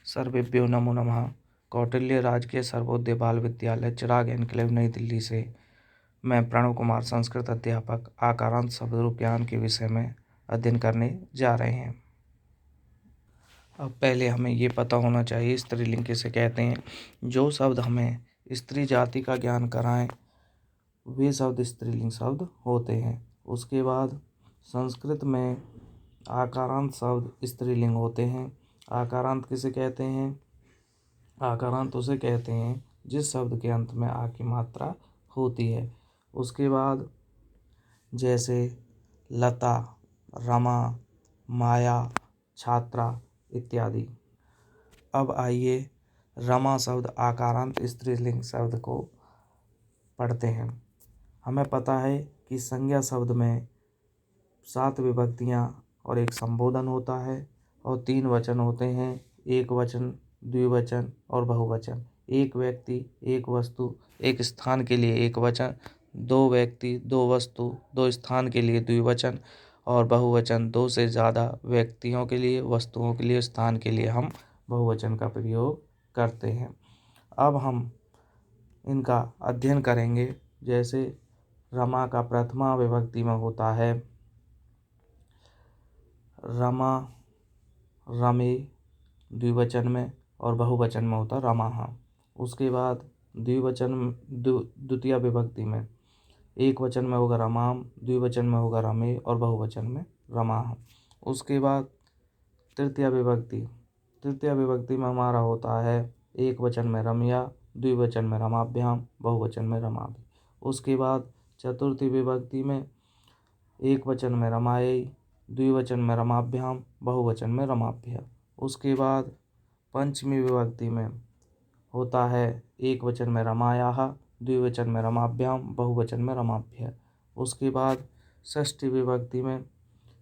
सर्वेभ्यो नमो नमः। कौटिल्य राजकीय सर्वोदय बाल विद्यालय चिराग एनक्लेव नई दिल्ली से मैं प्रणव कुमार संस्कृत अध्यापक आकारांत शब्दरूप ज्ञान के विषय में अध्ययन करने जा रहे हैं। अब पहले हमें ये पता होना चाहिए स्त्रीलिंग किसे कहते हैं। जो शब्द हमें स्त्री जाति का ज्ञान कराएं वे शब्द स्त्रीलिंग शब्द होते हैं। उसके बाद संस्कृत में आकारांत शब्द स्त्रीलिंग होते हैं। आकारांत किसे कहते हैं? आकारांत उसे कहते हैं जिस शब्द के अंत में आ की मात्रा होती है। उसके बाद जैसे लता, रमा, माया, छात्रा इत्यादि। अब आइए रमा शब्द आकारांत स्त्रीलिंग शब्द को पढ़ते हैं। हमें पता है कि संज्ञा शब्द में 7 विभक्तियाँ और एक संबोधन होता है और 3 वचन होते हैं, एक वचन, द्विवचन और बहुवचन। एक व्यक्ति, एक वस्तु, एक स्थान के लिए एक वचन, 2 व्यक्ति, 2 वस्तु, 2 स्थान के लिए द्विवचन और बहुवचन 2 से ज़्यादा व्यक्तियों के लिए, वस्तुओं के लिए, स्थान के लिए हम बहुवचन का प्रयोग करते हैं। अब हम इनका अध्ययन करेंगे। जैसे रमा का प्रथमा विभक्ति में होता है रमा, रमे, द्विवचन में और बहुवचन में होता रमाः। उसके बाद द्विवचन द्वितीय विभक्ति में एक वचन में होगा रमाम, द्विवचन में होगा रमे और बहुवचन में रमाः। उसके बाद तृतीय विभक्ति में हमारा होता है एक वचन में रमया, द्विवचन में रमाभ्याम, बहुवचन में रमाभि। उसके बाद चतुर्थी विभक्ति में एक वचन में रमायै, द्विवचन में रमाभ्याम, बहुवचन में रमाभ्य। उसके बाद पंचमी विभक्ति में होता है एक वचन में रमायाः, द्विवचन में रमाभ्याम, बहुवचन में रमाभ्य। उसके बाद षष्ठी विभक्ति में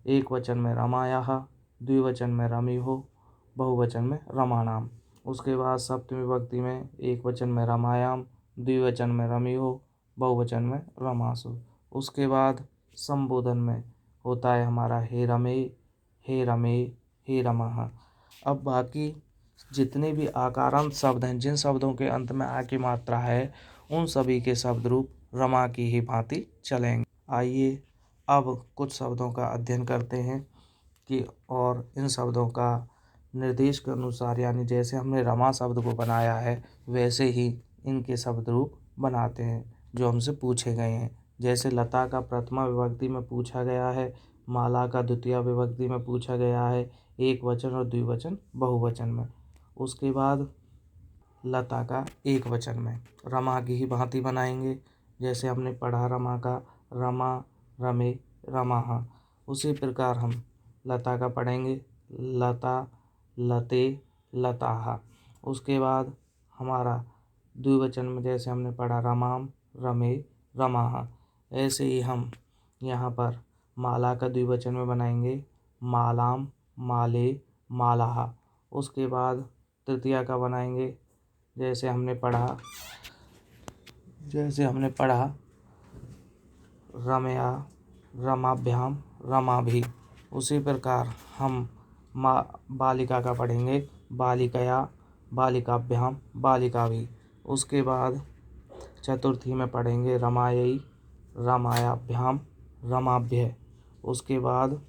एक वचन में रमायाः, द्विवचन में रमिहो, बहुवचन में रमाणाम। उसके बाद सप्तमी विभक्ति में एक वचन में रमायाम, द्विवचन में रमिहो, बहुवचन में रमासु। उसके बाद संबोधन में होता है हमारा हे रमे, हे रमे, हे रमाः। अब बाकी जितने भी आकारांत शब्द हैं, जिन शब्दों के अंत में आ की मात्रा है, उन सभी के शब्द रूप रमा की ही भांति चलेंगे। आइए अब कुछ शब्दों का अध्ययन करते हैं कि और इन शब्दों का निर्देश के अनुसार, यानी जैसे हमने रमा शब्द को बनाया है वैसे ही इनके शब्द रूप बनाते हैं जो हमसे पूछे गए हैं। जैसे लता का प्रथमा विभक्ति में पूछा गया है, माला का द्वितीय विभक्ति में पूछा गया है, एक वचन और द्विवचन बहुवचन में। उसके बाद लता का एक वचन में रमा की ही भांति बनाएंगे। जैसे हमने पढ़ा रमा का रमा, रमे, रमाः। उसी प्रकार हम लता का पढ़ेंगे लता, लते, लताः। उसके बाद हमारा द्विवचन में जैसे हमने पढ़ा रमाम, रमे, रमाः। ऐसे ही हम यहाँ पर माला का द्विवचन में बनाएंगे मालाम, माले, मालाः। उसके बाद तृतीया का बनाएंगे जैसे हमने पढ़ा रमया, रमाभ्याम, रमाभि। उसी प्रकार हम बालिका का पढ़ेंगे बालिकया, बालिकाभ्याम, बालिकाभि। उसके बाद चतुर्थी में पढ़ेंगे रमायै, रमायाभ्याम, रमाभ्य। उसके बाद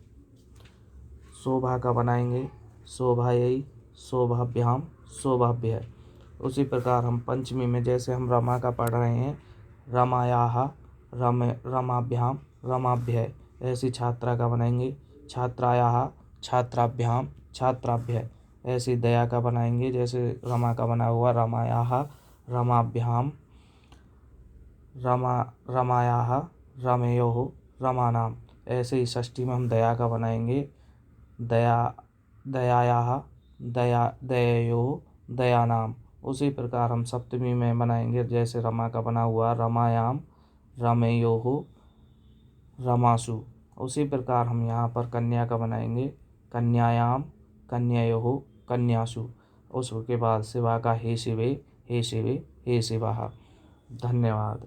शोभा का बनाएंगे शोभायै, शोभाभ्याम, शोभाभ्य। उसी प्रकार हम पंचमी में जैसे हम रमा का पढ़ रहे हैं रमायाः, रमाभ्याम, रमाभ्य। ऐसी छात्रा का बनाएंगे छात्रायाः, छात्राभ्याम, छात्राभ्य। ऐसी दया का बनाएंगे जैसे रमा का बना हुआ रमायाः, रमाभ्याम, रमायाः, रमयोः, रमानाम। ऐसे ही षष्ठी में हम दया का बनाएंगे दयायाः, दययोः, दयानाम। उसी प्रकार हम सप्तमी में बनाएंगे जैसे रमा का बना हुआ रमायाम, रमयोः, रमासु। उसी प्रकार हम यहाँ पर कन्या का बनाएंगे कन्यायाम, कन्ययोः, कन्यासु। उसके बाद शिवा का हे शिवे, हे शिवे, हे शिवाः। धन्यवाद।